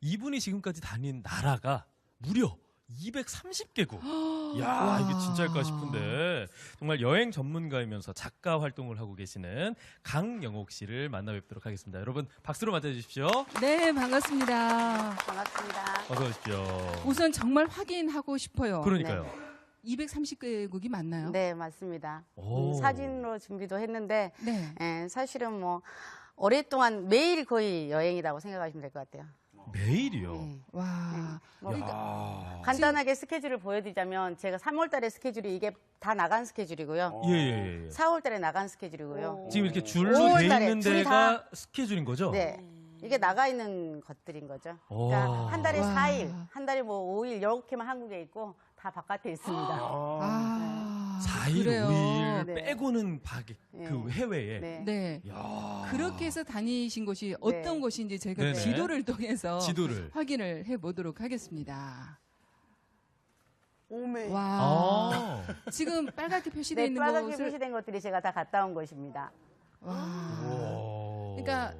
이분이 지금까지 다닌 나라가 무려 230개국. 야, 이게 진짜일까 싶은데 정말 여행 전문가이면서 작가 활동을 하고 계시는 강영옥 씨를 만나 뵙도록 하겠습니다. 여러분 박수로 맞아주십시오. 네, 반갑습니다. 반갑습니다. 어서 오십시오. 우선 정말 확인하고 싶어요. 그러니까요. 230개국이 맞나요? 네, 맞습니다. 오. 사진으로 준비도 했는데 네. 사실은 뭐 오랫동안 매일 거의 여행이라고 생각하시면 될 것 같아요. 매일이요. 네. 와. 뭐 야. 간단하게 스케줄을 보여드리자면 제가 3월 달에 스케줄이 이게 다 나간 스케줄이고요. 예. 4월 달에 나간 스케줄이고요. 지금 이렇게 줄로 돼 5월 달에 있는 줄이 데가 스케줄인 거죠? 네. 이게 나가 있는 것들인 거죠. 오. 그러니까 한 달에 와. 4일, 한 달에 뭐 5일 이렇게만 한국에 있고 다 바깥에 있습니다. 아. 4일, 그래요. 5일 네. 빼고는 그 해외에. 네. 네. 야. 그렇게 해서 다니신 곳이 어떤 곳인지 저희가 네네. 지도를 통해서 지도를. 확인을 해보도록 하겠습니다. 오메. 와. 아. 지금 빨갛게 표시되어 네, 있는 빨갛게 곳을 표시된 것들이 제가 다 갔다 온 곳입니다. 와. 오. 그러니까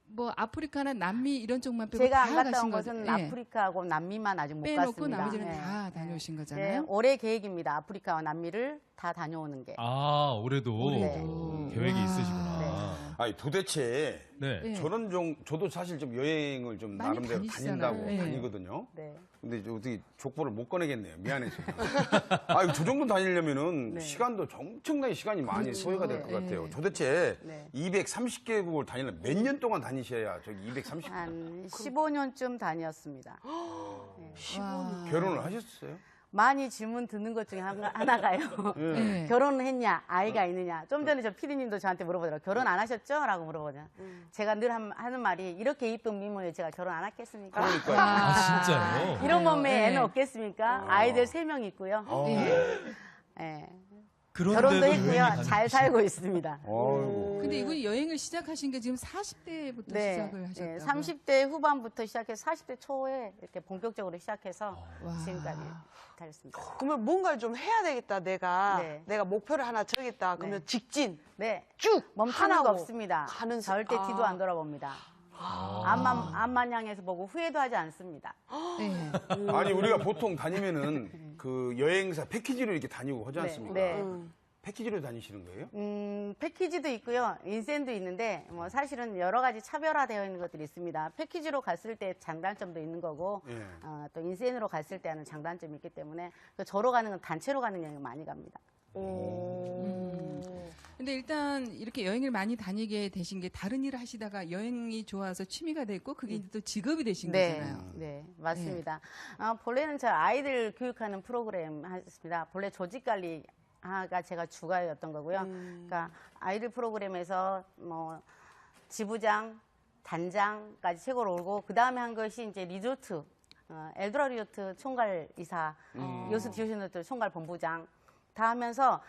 뭐 아프리카나 남미 이런 쪽만 빼고 제가 다 안 갔다 가신 온 거죠? 것은 네. 아프리카하고 남미만 아직 못 빼놓고 갔습니다. 나머지는 네. 다 다녀오신 네, 거잖아요. 올해 계획입니다. 아프리카와 남미를 다 다녀오는 게. 아, 올해도 올해도. 계획이 와. 있으시구나. 아니 도대체 네. 네. 저는 저도 사실 좀 여행을 좀 많이 나름대로 다니시잖아요. 다닌다고 네. 다니거든요. 네. 근데 어떻게 족보를 못 꺼내겠네요. 미안해서. 아, 저 정도 다니려면은 네. 시간도 엄청나게 시간이 많이 소요가 될 것 네. 같아요. 도대체 네. 230개국을 다니려면 몇 년 동안 다니셔야 저기 230 한 15년쯤 다녔습니다. 와. 결혼을 하셨어요? 많이 질문 듣는 것 중에 하나가요. 네. 결혼을 했냐, 아이가 있느냐. 좀 전에 저 피디님도 저한테 물어보더라고요. 결혼 안 하셨죠? 라고 물어보잖아요. 제가 늘 하는 말이 이렇게 이쁜 미모에 제가 결혼 안 하겠습니까? 그러니까요. 아, 진짜요? 이런 몸매에 네. 애는 없겠습니까? 아이들 3명 있고요. 네. 예. 그런데도 결혼도 여행이 했고요. 가는 잘 곳이- 살고 있습니다. 아이고. 근데 이분이 여행을 시작하신 게 지금 40대부터 시작을 하셨다고요? 30대 후반부터 시작해서 40대 초에 이렇게 본격적으로 시작해서 와. 지금까지 다녔습니다. 그러면 뭔가를 좀 해야 되겠다. 네. 내가 목표를 하나 정했다. 그러면 네. 직진 네. 쭉 멈추는 하나고 거 없습니다. 가는 절대 아. 뒤도 안 돌아봅니다. 앞만 향해서 보고 후회도 하지 않습니다. 네. 아니 우리가 보통 다니면은 그 여행사 패키지로 이렇게 다니고 하지 네, 않습니까? 네. 패키지로 다니시는 거예요? 패키지도 있고요. 인센도 있는데 뭐 사실은 여러 가지 차별화되어 있는 것들이 있습니다. 패키지로 갔을 때 장단점도 있는 거고 예. 또 인센으로 갔을 때 하는 장단점이 있기 때문에 저로 가는 건 단체로 가는 여행 많이 갑니다. 근데 일단 이렇게 여행을 많이 다니게 되신 게 다른 일을 하시다가 여행이 좋아서 취미가 됐고 그게 이제 또 직업이 되신 거잖아요. 네, 맞습니다. 본래는 저 아이들 교육하는 프로그램 했습니다. 본래 조직관리가 제가 주가였던 거고요. 그러니까 아이들 프로그램에서 뭐 지부장, 단장까지 최고로 오르고 그 다음에 한 것이 이제 리조트, 엘도라 리조트 총괄 이사, 요스 디오시노트 총괄 본부장 다 하면서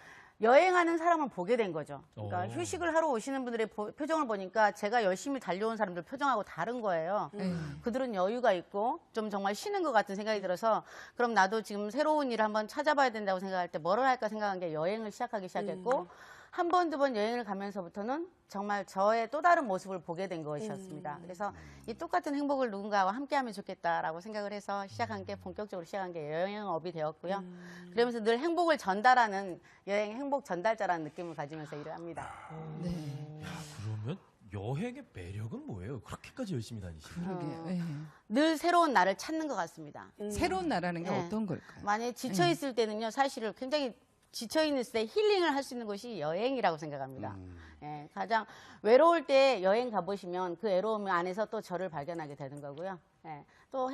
여행하는 사람을 보게 된 거죠. 그러니까 오. 휴식을 하러 오시는 분들의 표정을 보니까 제가 열심히 달려온 사람들 표정하고 다른 거예요. 그들은 여유가 있고 좀 정말 쉬는 것 같은 생각이 들어서 그럼 나도 지금 새로운 일을 한번 찾아봐야 된다고 생각할 때 뭐를 할까 생각한 게 여행을 시작하기 시작했고 한 번, 두 번 여행을 가면서부터는 정말 저의 또 다른 모습을 보게 된 것이었습니다. 그래서 이 똑같은 행복을 누군가와 함께하면 좋겠다라고 생각을 해서 시작한 게 본격적으로 시작한 게 여행업이 되었고요. 그러면서 늘 행복을 전달하는 여행 행복 전달자라는 느낌을 가지면서 일을 합니다. 네. 야, 그러면 여행의 매력은 뭐예요? 그렇게까지 열심히 다니시는 그러게요. 네. 늘 새로운 나를 찾는 것 같습니다. 새로운 나라는 게 네. 어떤 걸까요? 만약에 지쳐있을 때는요, 사실은 굉장히 지쳐있을 때 힐링을 할 수 있는 곳이 여행이라고 생각합니다. 예, 가장 외로울 때 여행 가보시면 그 외로움 안에서 또 저를 발견하게 되는 거고요. 예, 또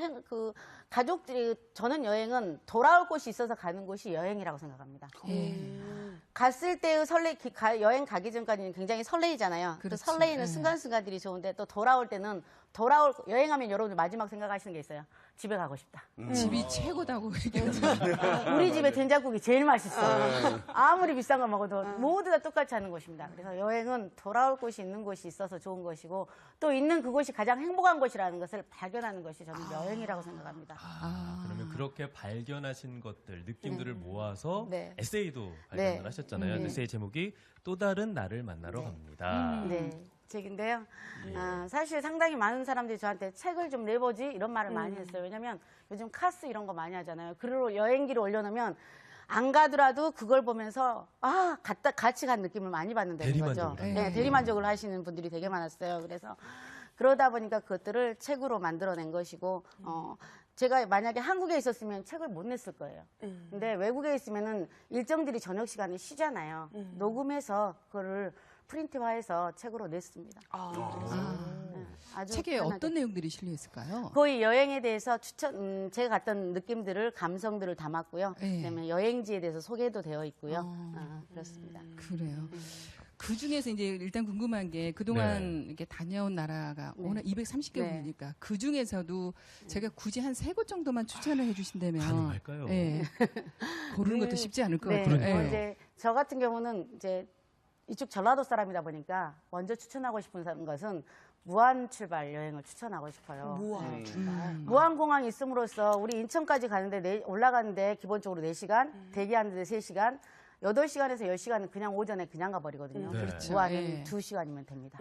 가족들이, 저는 여행은 돌아올 곳이 있어서 가는 곳이 여행이라고 생각합니다. 갔을 때의 여행 가기 전까지는 굉장히 설레이잖아요. 그 그렇죠. 설레이는 네. 순간순간들이 좋은데 또 돌아올 때는 여행하면 여러분들 마지막 생각하시는 게 있어요. 집에 가고 싶다. 집이 최고다고 얘기하죠. 우리 집에 된장국이 제일 맛있어. 아무리 비싼 걸 먹어도 모두 다 똑같이 하는 곳입니다. 그래서 여행은 돌아올 곳이 있는 곳이 있어서 좋은 것이고 또 있는 그곳이 가장 행복한 곳이라는 것을 발견하는 것이 저는 여행이라고 생각합니다. 그러면 그렇게 발견하신 것들, 느낌들을 모아서 네. 에세이도 발견을 네. 하셨잖아요. 에세이 제목이 또 다른 나를 만나러 갑니다. 네. 책인데요. 사실 상당히 많은 사람들이 저한테 책을 좀 내보지 이런 말을 많이 했어요. 왜냐면 요즘 카스 이런 거 많이 하잖아요. 글로 여행기를 올려놓으면 안 가더라도 그걸 보면서 같이 간 느낌을 많이 받는다는 거죠. 대리만족을 네, 대리만족을 하시는 분들이 되게 많았어요. 그래서 그러다 보니까 그것들을 책으로 만들어낸 것이고 제가 만약에 한국에 있었으면 책을 못 냈을 거예요. 근데 외국에 있으면은 일정들이 저녁 시간에 쉬잖아요. 녹음해서 그거를 프린트화해서 책으로 냈습니다. 아주 책에 편하게. 어떤 내용들이 실려 있을까요? 거의 여행에 대해서 제가 갔던 느낌들을, 감성들을 담았고요. 네. 그다음에 여행지에 대해서 소개도 되어 있고요. 그렇습니다. 그래요. 그 중에서 이제 일단 궁금한 게 그동안 이렇게 다녀온 나라가 워낙 230개국이니까 그 중에서도 제가 굳이 한 3곳 정도만 추천을 해주신다면 가능할까요? 예. 고르는 것도 쉽지 않을 것 네. 같아요. 예. 이제 저 같은 경우는 이제 이쪽 전라도 사람이다 보니까 먼저 추천하고 싶은 것은 무안 출발 여행을 추천하고 싶어요. 무안공항이 있음으로써 우리 인천까지 가는데 올라가는데 기본적으로 4시간, 대기하는데 3시간, 8시간에서 10시간은 그냥 오전에 그냥 가버리거든요. 네. 그렇죠. 무안은 예. 2시간이면 됩니다.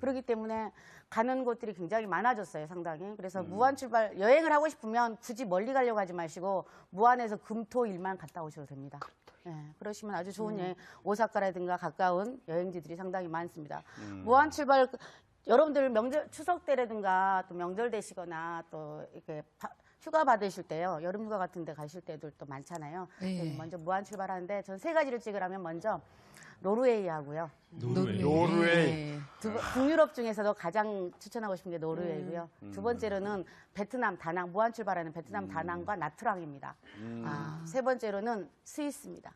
그렇기 때문에 가는 곳들이 굉장히 많아졌어요, 상당히. 그래서 무안 출발 여행을 하고 싶으면 굳이 멀리 가려고 하지 마시고 무안에서 금토일만 갔다 오셔도 됩니다. 네, 그러시면 아주 좋은 여행, 오사카라든가 가까운 여행지들이 상당히 많습니다. 무안 출발 여러분들 추석 때라든가 또 명절 되시거나 또 이렇게 휴가 받으실 때요. 여름 휴가 같은 데 가실 때도 또 많잖아요. 네. 먼저 무안 출발하는데 전 3가지를 찍으라면 먼저 노르웨이 하고요. 노르웨이. 북유럽 중에서도 가장 추천하고 싶은 게 노르웨이고요. 두 번째로는 베트남 다낭, 무안 출발하는 베트남 다낭과 나트랑입니다. 3번째로는 스위스입니다.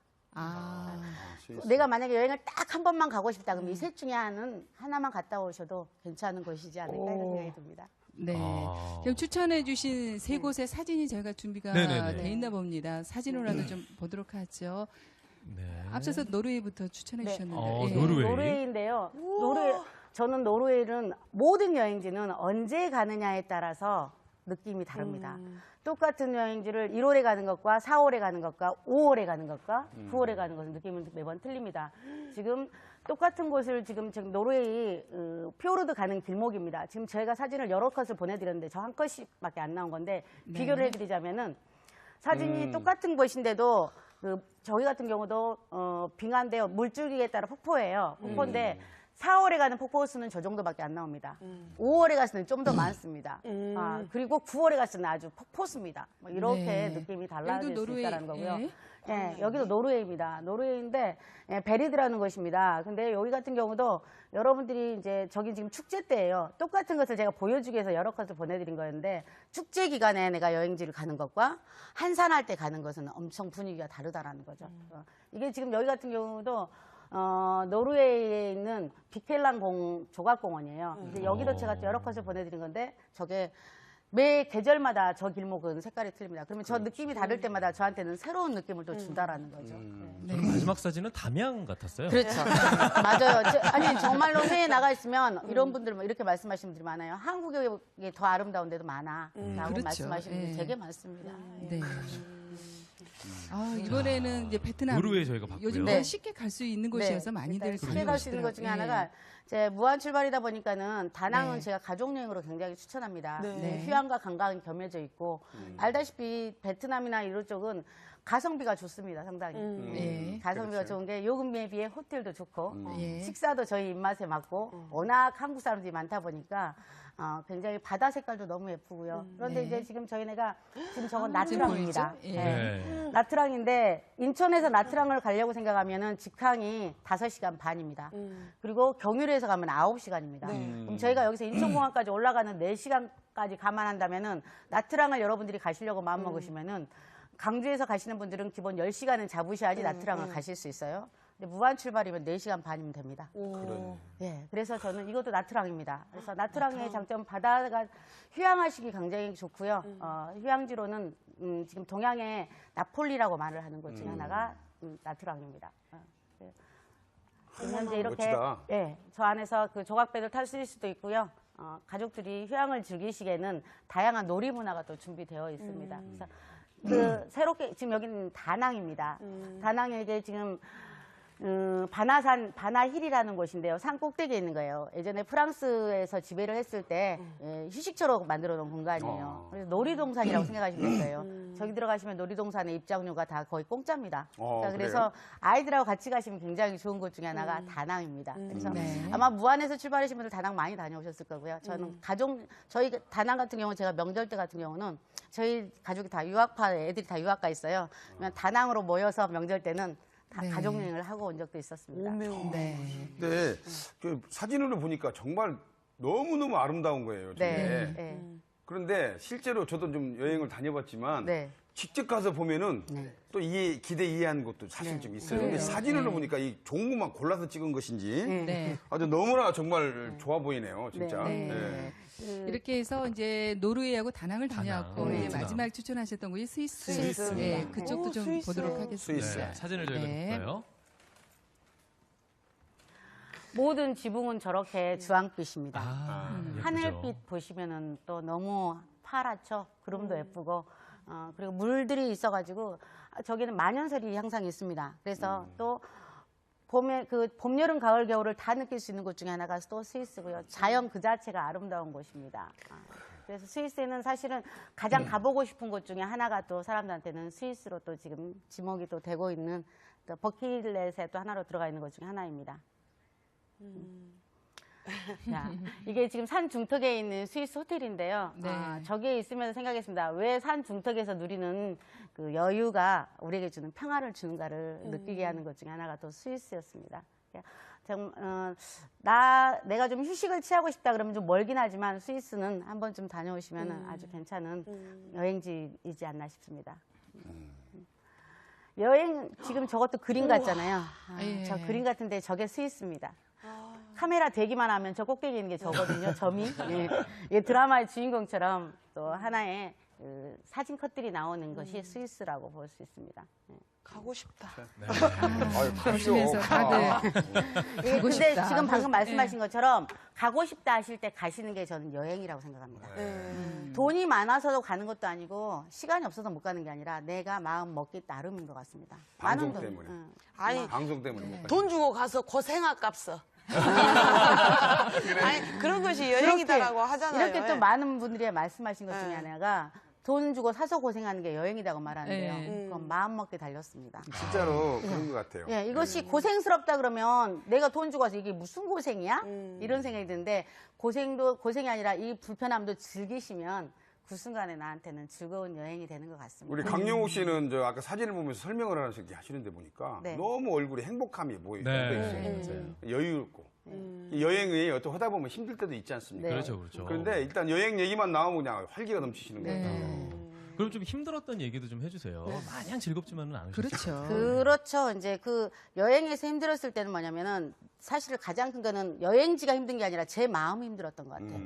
내가 만약에 여행을 딱 한 번만 가고 싶다 그러면 이 셋 중에 하나만 갔다 오셔도 괜찮은 곳이지 않을까 이런 생각이 듭니다. 네. 그럼 추천해주신 3곳의 사진이 저희가 준비가 네네네. 돼 있나 봅니다. 사진으로라도 좀 보도록 하죠. 네. 앞서서 노르웨이부터 추천해 네. 주셨는데. 예. 노르웨이. 노르웨이인데요. 저는 노르웨이는 모든 여행지는 언제 가느냐에 따라서 느낌이 다릅니다. 똑같은 여행지를 1월에 가는 것과 4월에 가는 것과 5월에 가는 것과 9월에 가는 것은 느낌은 매번 틀립니다. 지금 똑같은 곳을 지금 노르웨이 피오르드 가는 길목입니다. 지금 저희가 사진을 여러 컷을 보내드렸는데 저 한 컷씩밖에 안 나온 건데 비교를 해드리자면은 사진이 똑같은 곳인데도 저희 같은 경우도 빙하인데요. 물줄기에 따라 폭포예요. 폭포인데 4월에 가는 폭포 수는 저 정도밖에 안 나옵니다. 5월에 갔을 때는 좀 더 많습니다. 그리고 9월에 갔을 때는 아주 폭포수입니다. 뭐 이렇게 네. 느낌이 달라질 수 있다는 거고요. 예. 예, 여기도 노르웨이입니다. 노르웨이인데 베리드라는 곳입니다. 근데 여기 같은 경우도 여러분들이 이제 저기 지금 축제 때예요. 똑같은 것을 제가 보여주기 위해서 여러 컷을 보내드린 거였는데 축제 기간에 내가 여행지를 가는 것과 한산할 때 가는 것은 엄청 분위기가 다르다라는 거죠. 이게 지금 여기 같은 경우도 노르웨이에 있는 빅펠랑 조각공원이에요. 근데 여기도 제가 여러 컷을 보내드린 건데 저게 매 계절마다 저 길목은 색깔이 틀립니다. 그러면 저 느낌이 다를 때마다 저한테는 새로운 느낌을 또 준다라는 거죠. 저는 마지막 사진은 담양 같았어요. 그렇죠. 맞아요. 아니 정말로 해외에 나가 있으면 이런 분들 뭐 이렇게 말씀하시는 분들이 많아요. 한국이 더 아름다운 데도 많아. 라고 그렇죠. 말씀하시는 분들이 예. 되게 많습니다. 네. 이번에는 이제 베트남. 노르웨이 저희가 봤고요. 요즘 네. 쉽게 갈 수 있는 곳이어서 많이들 쉽게 갈 수 있는 것 중에 다녀오시더라고요. 하나가 제 무안 출발이다 보니까는 다낭은 네. 제가 가족 여행으로 굉장히 추천합니다. 네. 휴양과 관광이 겸해져 있고 알다시피 베트남이나 이런 쪽은 가성비가 좋습니다, 상당히. 네. 가성비가 그렇죠. 좋은 게 요금에 비해 호텔도 좋고 예. 식사도 저희 입맛에 맞고 워낙 한국 사람들이 많다 보니까 굉장히 바다 색깔도 너무 예쁘고요. 그런데 네. 이제 지금 저희가 지금 저건 지금 나트랑입니다. 보이죠? 예. 네. 나트랑인데 인천에서 나트랑을 가려고 생각하면은 직항이 5시간 반입니다. 그리고 경유로에서 가면 9시간입니다. 그럼 저희가 여기서 인천공항까지 올라가는 4시간까지 감안한다면은 나트랑을 여러분들이 가시려고 마음먹으시면은 강주에서 가시는 분들은 기본 10시간은 잡으셔야지 나트랑을 가실 수 있어요. 근데 무안 출발이면 4시간 반이면 됩니다. 예, 그래서 저는 이것도 나트랑입니다. 그래서 나트랑의 장점 바다가 휴양하시기 굉장히 좋고요. 휴양지로는 지금 동양의 나폴리라고 말을 하는 곳 중에 하나가 나트랑입니다. 현재 이렇게 멋지다. 예, 저 안에서 그 조각배를 탈 수도 있고요. 가족들이 휴양을 즐기시기에는 다양한 놀이 문화가 또 준비되어 있습니다. 그래서 새롭게 지금 여기는 다낭입니다. 다낭에 이게 지금 바나힐이라는 곳인데요. 산 꼭대기에 있는 거예요. 예전에 프랑스에서 지배를 했을 때 휴식처로 만들어 놓은 공간이에요. 그래서 놀이동산이라고 생각하시면 될 거예요. 저기 들어가시면 놀이동산의 입장료가 다 거의 공짜입니다. 그러니까 그래서 아이들하고 같이 가시면 굉장히 좋은 곳 중에 하나가 다낭입니다. 그래서 네. 아마 무안에서 출발하신 분들 다낭 많이 다녀오셨을 거고요. 저는 저희 다낭 같은 경우 제가 명절 때 같은 경우는 저희 가족이 다 애들이 다 유학가 있어요. 그러면 다낭으로 모여서 명절 때는 다 네. 가족 여행을 하고 온 적도 있었습니다. 네. 근데 그 사진으로 보니까 정말 너무너무 아름다운 거예요. 저게. 네. 네. 그런데 실제로 저도 좀 여행을 다녀봤지만 네. 직접 가서 보면은 네. 또 이해한 것도 사실 좀 있어요. 근데 그래요. 사진으로 네. 보니까 이 좋은 것만 골라서 찍은 것인지 네. 아주 너무나 정말 좋아 보이네요, 진짜. 네. 네. 이렇게 해서 이제 노르웨이하고 다낭을 다녀왔고 다낭. 예, 마지막 추천하셨던 곳이 스위스. 스위스. 예, 그쪽도 오, 좀 스위스. 보도록 하겠습니다. 스위스. 네, 사진을 저희가 네. 볼까요? 모든 지붕은 저렇게 주황빛입니다. 예쁘죠. 하늘빛 보시면은 또 너무 파랗죠. 구름도 예쁘고 그리고 물들이 있어가지고 저기는 만연설이 항상 있습니다. 그래서 또 봄에 봄, 여름, 가을, 겨울을 다 느낄 수 있는 곳 중에 하나가 또 스위스고요. 자연 그 자체가 아름다운 곳입니다. 그래서 스위스에는 사실은 가장 가보고 싶은 곳 중에 하나가 또 사람들한테는 스위스로 또 지금 지목이 또 되고 있는 또 버킷리스트에 또 하나로 들어가 있는 곳 중에 하나입니다. 자, 이게 지금 산 중턱에 있는 스위스 호텔인데요. 네. 저기에 있으면서 생각했습니다. 왜 산 중턱에서 누리는 그 여유가 우리에게 주는 평화를 주는가를 느끼게 하는 것 중에 하나가 또 스위스였습니다. 내가 좀 휴식을 취하고 싶다 그러면 좀 멀긴 하지만 스위스는 한번 좀 다녀오시면 아주 괜찮은 여행지이지 않나 싶습니다. 여행 지금 저것도 그림 같잖아요. 예. 저 그림 같은데 저게 스위스입니다. 카메라 대기만 하면 저 꼭대기에 있는 게 저거든요. 점이. 예. 이 드라마의 주인공처럼 또 하나의 그 사진 컷들이 나오는 것이 스위스라고 볼 수 있습니다. 예. 가고 싶다. 아유, 그러시면서 다들 예, 가고 근데 싶다. 지금 방금 말씀하신 것처럼 가고 싶다 하실 때 가시는 게 저는 여행이라고 생각합니다. 돈이 많아서도 가는 것도 아니고 시간이 없어서 못 가는 게 아니라 내가 마음 먹기 나름인 것 같습니다. 방송 많은 돈. 때문에. 응. 아니, 방송 때문에 못 가요. 돈 주고 가서 고생할 값어. 아니, 그런 것이 여행이다라고 하잖아요. 이렇게 또 예. 많은 분들이 말씀하신 것 중에 네. 하나가 돈 주고 사서 고생하는 게 여행이라고 말하는데요. 네. 그건 마음 먹기 달렸습니다. 진짜로 그런 것 같아요. 예, 이것이 고생스럽다 그러면 내가 돈 주고 와서 이게 무슨 고생이야? 이런 생각이 드는데 고생도 고생이 아니라 이 불편함도 즐기시면 그 순간에 나한테는 즐거운 여행이 되는 것 같습니다. 우리 강영욱 씨는 저 아까 사진을 보면서 설명을 하시는데 보니까 네. 너무 얼굴에 행복함이 보여요. 네, 맞아요. 여유 있고. 이 여행이 어떻게 하다 보면 힘들 때도 있지 않습니까? 네. 그렇죠, 그렇죠. 그런데 일단 여행 얘기만 나오면 그냥 활기가 넘치시는 것 네. 같아요. 그럼 좀 힘들었던 얘기도 좀 해주세요. 마냥 즐겁지만은 않으셨죠? 그렇죠. 그렇죠. 이제 그 여행에서 힘들었을 때는 뭐냐면은 사실 가장 큰 거는 여행지가 힘든 게 아니라 제 마음이 힘들었던 것 같아요.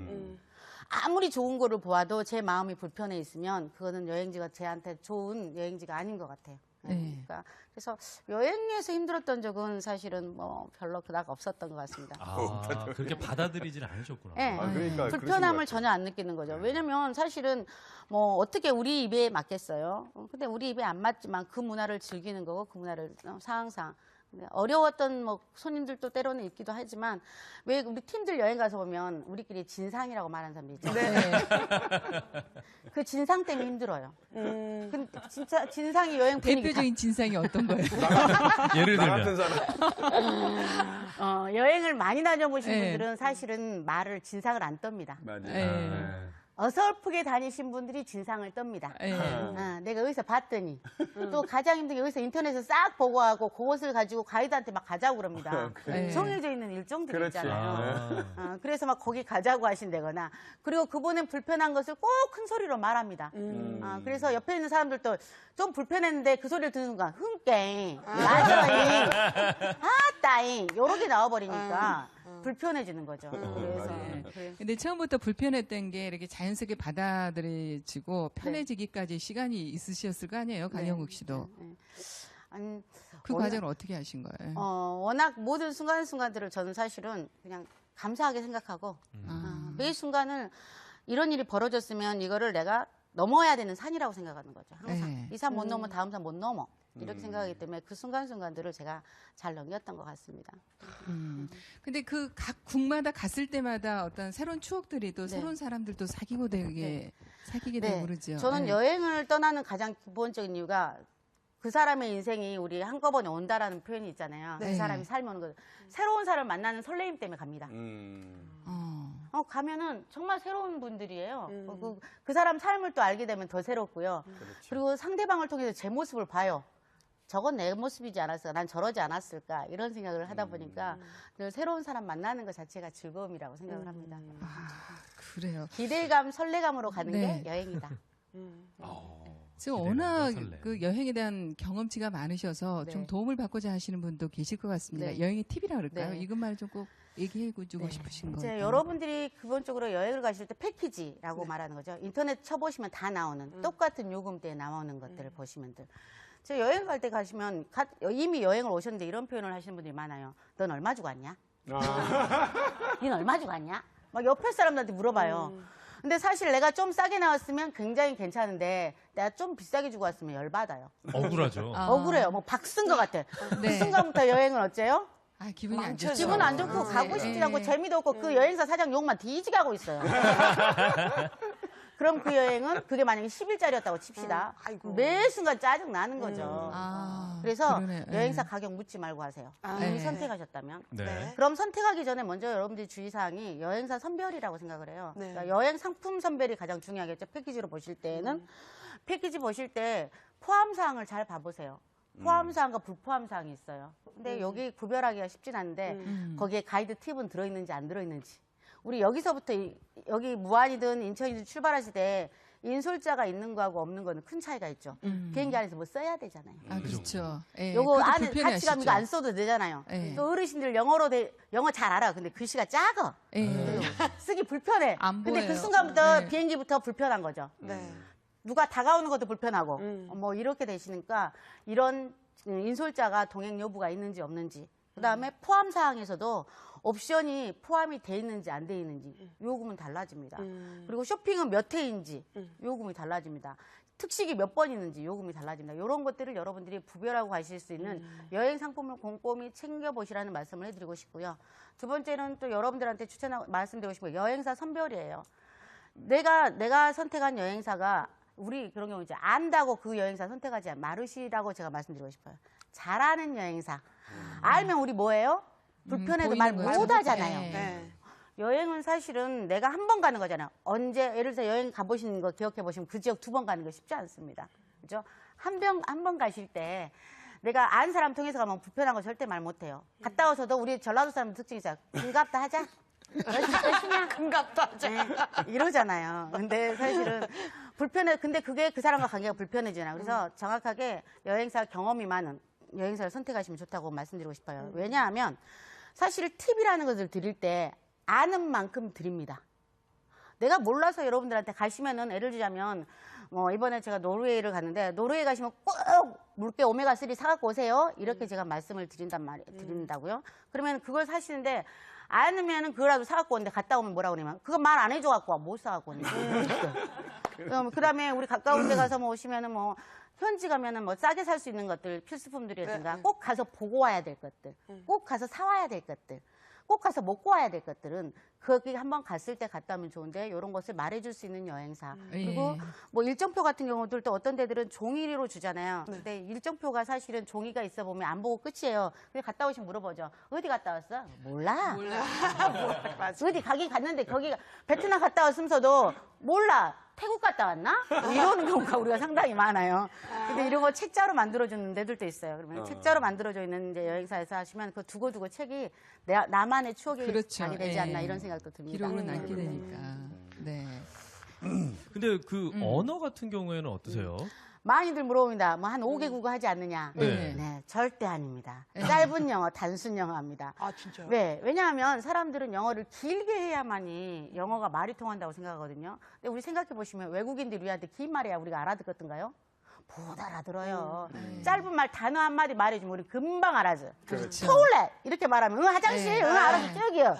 아무리 좋은 거를 보아도 제 마음이 불편해 있으면 그거는 여행지가 저한테 좋은 여행지가 아닌 것 같아요. 네. 그러니까 그래서 여행에서 힘들었던 적은 사실은 뭐 별로 그닥 없었던 것 같습니다. 그렇게 받아들이질 않으셨구나. 네. 그러니까 불편함을 전혀 안 느끼는 거죠. 왜냐면 사실은 뭐 어떻게 우리 입에 맞겠어요. 근데 우리 입에 안 맞지만 그 문화를 즐기는 거고 그 문화를 상황상 어려웠던 뭐 손님들도 때로는 있기도 하지만 왜 우리 팀들 여행 가서 보면 우리끼리 진상이라고 말하는 사람들 있잖아요. 그 진상 때문에 힘들어요. 근데 진짜 진상이 여행 분위기 대표적인 진상이 어떤 거예요? 예를 나 들면. 같은 사람. 여행을 많이 다녀보신 네. 분들은 사실은 말을 진상을 안 떱니다. 맞아요. 네. 어설프게 다니신 분들이 진상을 떱니다. 예. 내가 여기서 봤더니 또 가장 힘든 게 여기서 인터넷에서 싹 보고하고 그것을 가지고 가이드한테 막 가자고 그럽니다. 네. 정해져 있는 일정들이 그렇지. 있잖아요. 그래서 막 거기 가자고 하신다거나 그리고 그분은 불편한 것을 꼭 큰 소리로 말합니다. 그래서 옆에 있는 사람들도 좀 불편했는데 그 소리를 듣는 순간 흥깽 맞아잉 아따잉 요렇게 나와버리니까 불편해지는 거죠. 그래서 그래. 근데 처음부터 불편했던 게 이렇게 자연스럽게 받아들여지고 편해지기까지 시간이 있으셨을 거 아니에요, 강영욱 씨도. 아니, 그 워낙- 과정을 어떻게 하신 거예요? 워낙 모든 순간순간들을 저는 사실은 그냥 감사하게 생각하고 매 순간을 이런 일이 벌어졌으면 이거를 내가 넘어야 되는 산이라고 생각하는 거죠. 항상 네. 이 산 못 넘으면 다음 산 못 넘어. 이렇게 생각하기 때문에 그 순간순간들을 제가 잘 넘겼던 것 같습니다. 근데 그 각 국마다 갔을 때마다 어떤 새로운 추억들이 또 네. 새로운 사람들도 사귀게 되고 그러죠. 저는 네. 여행을 떠나는 가장 기본적인 이유가 그 사람의 인생이 우리 한꺼번에 온다라는 표현이 있잖아요. 네. 그 사람이 살면 오는 거. 새로운 사람을 만나는 설레임 때문에 갑니다. 가면은 정말 새로운 분들이에요. 그 사람 삶을 또 알게 되면 더 새롭고요. 그리고 상대방을 통해서 제 모습을 봐요. 저건 내 모습이지 않았을까? 난 저러지 않았을까? 이런 생각을 하다 보니까 늘 새로운 사람 만나는 것 자체가 즐거움이라고 생각을 합니다. 그래요. 기대감, 설레감으로 가는 네. 게 여행이다. 지금 기대감과 워낙 설렘. 그 여행에 대한 경험치가 많으셔서 네. 좀 도움을 받고자 하시는 분도 계실 것 같습니다. 네. 여행의 팁이라 그럴까요? 네. 이것만 좀 꼭 얘기해주고 싶으신 이제 거예요. 여러분들이 기본적으로 여행을 가실 때 패키지라고 말하는 거죠. 인터넷 쳐보시면 다 나오는 똑같은 요금대에 나오는 것들을 보시면 돼. 저 여행 갈 때 가시면 이미 여행을 오셨는데 이런 표현을 하시는 분들이 많아요. 넌 얼마 주고 왔냐? 넌 얼마 주고 왔냐? 막 옆에 사람들한테 물어봐요. 근데 사실 내가 좀 싸게 나왔으면 굉장히 괜찮은데 내가 좀 비싸게 주고 왔으면 열받아요. 억울하죠. 억울해요. 뭐 박 쓴 것 같아. 그 네. 순간부터 여행은 어째요? 기분이 안 좋죠. 기분 안 좋고 가고 싶지 않고 재미도 없고 그 여행사 사장 욕만 뒤지게 하고 있어요. 그럼 그 여행은 그게 만약에 10일짜리였다고 칩시다. 아이고. 매 순간 짜증 나는 거죠. 그래서 그러네. 여행사 가격 묻지 말고 하세요. 이미 선택하셨다면. 네. 그럼 선택하기 전에 먼저 여러분들이 주의사항이 여행사 선별이라고 생각을 해요. 네. 그러니까 여행 상품 선별이 가장 중요하겠죠. 패키지로 보실 때는. 패키지 보실 때 포함사항을 잘 봐보세요. 포함사항과 불포함사항이 있어요. 근데 여기 구별하기가 쉽진 않은데 거기에 가이드 팁은 들어있는지 안 들어있는지. 우리 여기서부터 여기 무안이든 인천이든 출발하실 때 인솔자가 있는 거하고 없는 거는 큰 차이가 있죠. 비행기 안에서 뭐 써야 되잖아요. 그렇죠. 예, 요거 그것도 안에 불편해 같이 가면 하시죠. 이거 안 써도 되잖아요. 예. 또 어르신들 영어 잘 알아. 근데 글씨가 작아. 예. 쓰기 불편해. 안 근데 그 보여요. 순간부터 네. 비행기부터 불편한 거죠. 네. 누가 다가오는 것도 불편하고 뭐 이렇게 되시니까 이런 인솔자가 동행 여부가 있는지 없는지 그다음에 포함 사항에서도 옵션이 포함이 돼 있는지 안 돼 있는지 요금은 달라집니다. 그리고 쇼핑은 몇 회인지 요금이 달라집니다. 특식이 몇 번 있는지 요금이 달라집니다. 이런 것들을 여러분들이 구별하고 가실 수 있는 여행 상품을 꼼꼼히 챙겨보시라는 말씀을 해드리고 싶고요. 두 번째는 또 여러분들한테 말씀드리고 싶은 거 여행사 선별이에요. 내가 선택한 여행사가 우리 그런 경우 이제 안다고 그 여행사 선택하지 마르시라고 제가 말씀드리고 싶어요. 잘하는 여행사. 알면 우리 뭐예요? 불편해도 말 보이는 거죠. 못하잖아요. 네. 네. 여행은 사실은 내가 한 번 가는 거잖아요. 언제 예를 들어서 여행 가보시는 거 기억해 보시면 그 지역 2번 가는 거 쉽지 않습니다. 그죠? 한 번 가실 때 내가 아는 사람 통해서 가면 불편한 거 절대 말 못해요. 갔다 와서도 우리 전라도 사람 특징이 있어요. 금갑다 하자. 열심히야. 금갑다 하자. 네, 이러잖아요. 근데 사실은 불편해. 근데 그게 그 사람과 관계가 불편해지잖아요. 그래서 정확하게 여행사 경험이 많은 여행사를 선택하시면 좋다고 말씀드리고 싶어요. 왜냐하면 사실 팁이라는 것을 드릴 때 아는 만큼 드립니다. 내가 몰라서 여러분들한테 가시면은 예를 들자면 이번에 제가 노르웨이를 갔는데 노르웨이 가시면 꼭 물개 오메가3 사갖고 오세요. 이렇게 제가 말씀을 드린다고요. 그러면 그걸 사시는데 아니면은 그거라도 사갖고 오는데 갔다 오면 뭐라고 그러냐면 그거 말 안 해줘갖고 못 사갖고 오네. 그다음에 우리 가까운 데 가서 오시면은 현지 가면은 싸게 살 수 있는 것들 필수품들이라든가 꼭 가서 보고 와야 될 것들, 꼭 가서 사와야 될 것들, 꼭 가서 먹고 와야 될 것들은 거기 한번 갔을 때 갔다 오면 좋은데 이런 것을 말해줄 수 있는 여행사. 그리고 일정표 같은 경우들 또 어떤 데들은 종이로 주잖아요. 근데 일정표가 사실은 종이가 있어 보면 안 보고 끝이에요. 근데 갔다 오시면 물어보죠. 어디 갔다 왔어? 몰라. 어디 가긴 갔는데 거기가 베트남 갔다 왔으면서도 몰라. 태국 갔다 왔나? 이러는 경우가 우리가 상당히 많아요. 근데 이런 거 책자로 만들어주는 데들도 있어요. 그러면 책자로 만들어져 있는 이제 여행사에서 하시면 그 두고두고 책이 나만의 추억이 그렇죠. 많이 되지 않나 예. 이런 생각도 듭니다. 기록은 남게 되니까. 네. 근데 그 언어 같은 경우에는 어떠세요? 많이들 물어봅니다. 한 5개국어 하지 않느냐? 네. 네, 절대 아닙니다. 짧은 영어, 단순 영어 합니다. 아, 진짜요? 네, 왜냐하면 사람들은 영어를 길게 해야만이 영어가 말이 통한다고 생각하거든요. 근데 우리 생각해 보시면 외국인들이 우리한테 긴 말이야 우리가 알아듣겠던가요? 못 알아들어요. 짧은 말 단어 한마디 말해주면 우리 금방 알아줘. 그렇죠. 서울래 이렇게 말하면 응 화장실 응 알아서 저기요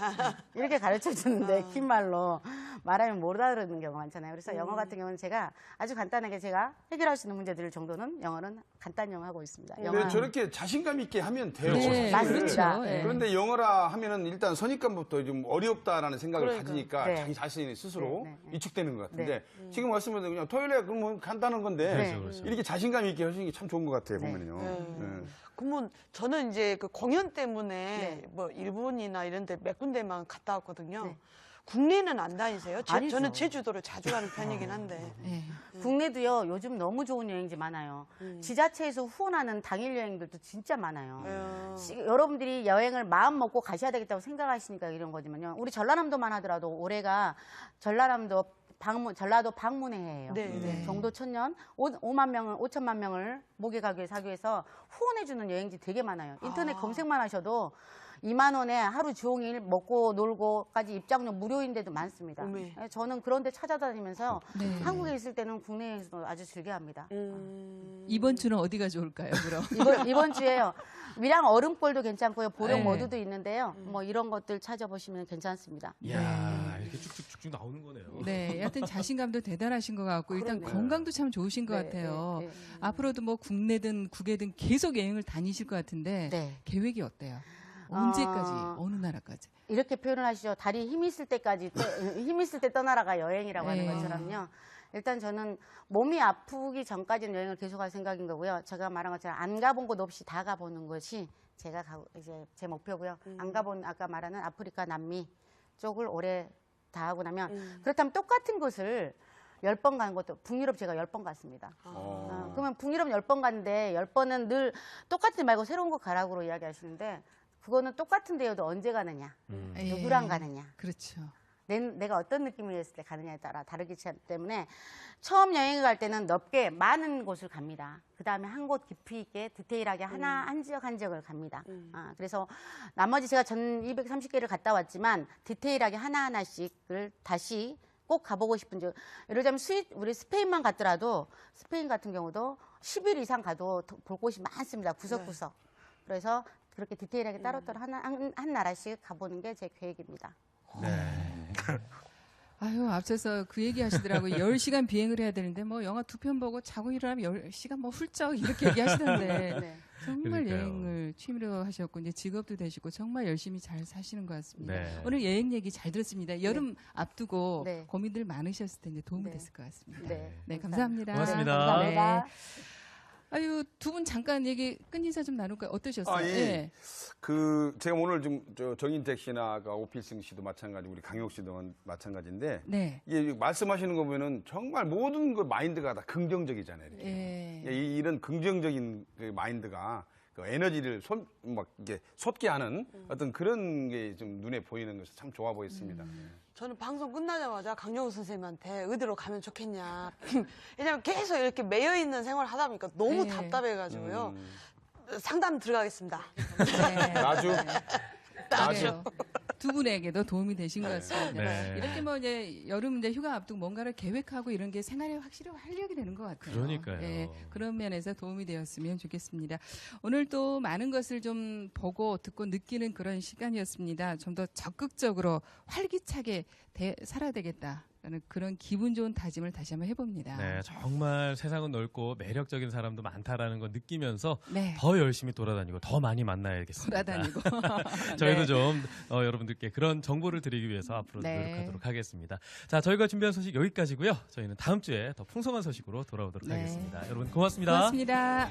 이렇게 가르쳐주는데 긴 말로 말하면 못 알아듣는 경우가 많잖아요. 그래서 영어 같은 경우는 제가 아주 간단하게 제가 해결할 수 있는 문제들 정도는 영어는 간단 영어 하고 있습니다. 근데 저렇게 자신감 있게 하면 돼요. 네, 사실. 맞습니다. 네. 그런데 영어라 하면은 일단 선입감부터 좀 어렵다라는 생각을 그러니까. 가지니까 네. 자기 자신이 스스로 네, 네, 네. 위축되는 것 같은데 네. 지금 말씀하신 그냥 토요일에 그러면 간단한 건데 네. 그렇죠. 이렇게 자신감 있게 하시는 게 참 좋은 것 같아요. 네. 보면요. 네. 그러면 저는 이제 그 공연 때문에 네. 뭐 일본이나 이런 데 몇 군데만 갔다 왔거든요. 네. 국내는 안 다니세요? 아니죠. 저는 제주도를 자주 가는 편이긴 한데. 네. 국내도요 요즘 너무 좋은 여행지 많아요. 지자체에서 후원하는 당일 여행들도 진짜 많아요. 여러분들이 여행을 마음 먹고 가셔야 되겠다고 생각하시니까 이런 거지만요. 우리 전라남도만 하더라도 올해가 전라남도 전라도 방문의 해예요. 네, 네. 정도 천년 5천만 명을 목에 가기 위해 사기 위해서 후원해주는 여행지 되게 많아요. 인터넷 검색만 하셔도 2만 원에 하루 종일 먹고 놀고까지 입장료 무료인데도 많습니다. 어메. 저는 그런 데 찾아다니면서 네. 한국에 있을 때는 국내에서도 아주 즐겨합니다. 이번 주는 어디가 좋을까요, 그럼? 이번 주에요. 밀양 얼음골도 괜찮고요. 보령 네. 머두도 있는데요. 뭐 이런 것들 찾아보시면 괜찮습니다. 이야, 이렇게 쭉쭉쭉쭉 나오는 거네요. 네, 여하튼 자신감도 대단하신 것 같고 일단 그러네요. 건강도 참 좋으신 것 네, 같아요. 네, 네. 앞으로도 뭐 국내든 국외든 계속 여행을 다니실 것 같은데 네. 계획이 어때요? 언제까지? 아, 어느 나라까지? 이렇게 표현을 하시죠. 다리 힘 있을 때까지 힘 있을 때 떠나라가 여행이라고 하는 네. 것처럼요. 일단 저는 몸이 아프기 전까지는 여행을 계속할 생각인 거고요. 제가 말한 것처럼 안 가본 곳 없이 다 가보는 것이 제가 이제 제 목표고요. 안 가본 아까 말하는 아프리카, 남미 쪽을 올해 다 하고 나면 그렇다면 똑같은 곳을 10번 가는 것도 북유럽 제가 10번 갔습니다. 그러면 북유럽 10번 갔는데 10번은 늘 똑같은 데 말고 새로운 곳 가라고 이야기하시는데 그거는 똑같은 데여도 언제 가느냐, 누구랑 가느냐, 그렇죠. 내가 어떤 느낌이었을 때 가느냐에 따라 다르기 때문에 처음 여행을 갈 때는 넓게 많은 곳을 갑니다. 그 다음에 한 곳 깊이 있게 디테일하게 한 지역 한 지역을 갑니다. 그래서 나머지 제가 전 230개를 갔다 왔지만 디테일하게 하나하나씩을 다시 꼭 가보고 싶은 지역. 예를 들자면 우리 스페인만 갔더라도 스페인 같은 경우도 10일 이상 가도 볼 곳이 많습니다. 구석구석. 그래서 그렇게 디테일하게 따로따로 한 나라씩 가보는 게 제 계획입니다. 아유, 앞서서 그 얘기 하시더라고요. 10시간 비행을 해야 되는데 뭐 영화 2편 보고 자고 일어나면 10시간 뭐 훌쩍 이렇게 얘기하시던데 네. 정말 그러니까요. 여행을 취미로 하셨고 이제 직업도 되시고 정말 열심히 잘 사시는 것 같습니다. 네. 오늘 여행 얘기 잘 들었습니다. 여름 앞두고 네. 고민들 많으셨을 텐데 도움이 네. 됐을 것 같습니다. 네. 네, 감사합니다. 고맙습니다. 감사합니다. 아유, 두 분 잠깐 얘기 끝인사 좀 나눌까요? 어떠셨어요? 아, 예. 네. 제가 오늘 좀 정인택 씨나 오필승 씨도 마찬가지고 우리 강용 씨도 마찬가지인데 네. 이게 말씀하시는 거 보면은 정말 모든 그 마인드가 다 긍정적이잖아요. 이렇게. 예. 이런 긍정적인 그 마인드가 그 에너지를 막 이게 솟게 하는 어떤 그런 게 좀 눈에 보이는 것이 참 좋아 보였습니다. 저는 방송 끝나자마자 강영우 선생님한테 어디로 가면 좋겠냐. 왜냐면 계속 이렇게 매여 있는 생활을 하다 보니까 너무 네. 답답해가지고요. 상담 들어가겠습니다. 네. 나주 그래요. 두 분에게도 도움이 되신 것 같습니다. 네. 이렇게 뭐 이제 여름 이제 휴가 앞두고 뭔가를 계획하고 이런 게 생활에 확실히 활력이 되는 것 같아요. 그러니까요. 예, 그런 면에서 도움이 되었으면 좋겠습니다. 오늘 또 많은 것을 좀 보고 듣고 느끼는 그런 시간이었습니다. 좀 더 적극적으로 활기차게 살아야 되겠다. 그런 기분 좋은 다짐을 다시 한번 해봅니다. 네, 정말 세상은 넓고 매력적인 사람도 많다라는 걸 느끼면서 네. 더 열심히 돌아다니고 더 많이 만나야겠습니다. 돌아다니고. 저희도 네. 좀 여러분들께 그런 정보를 드리기 위해서 앞으로 네. 노력하도록 하겠습니다. 자, 저희가 준비한 소식 여기까지고요. 저희는 다음 주에 더 풍성한 소식으로 돌아오도록 네. 하겠습니다. 여러분 고맙습니다. 고맙습니다.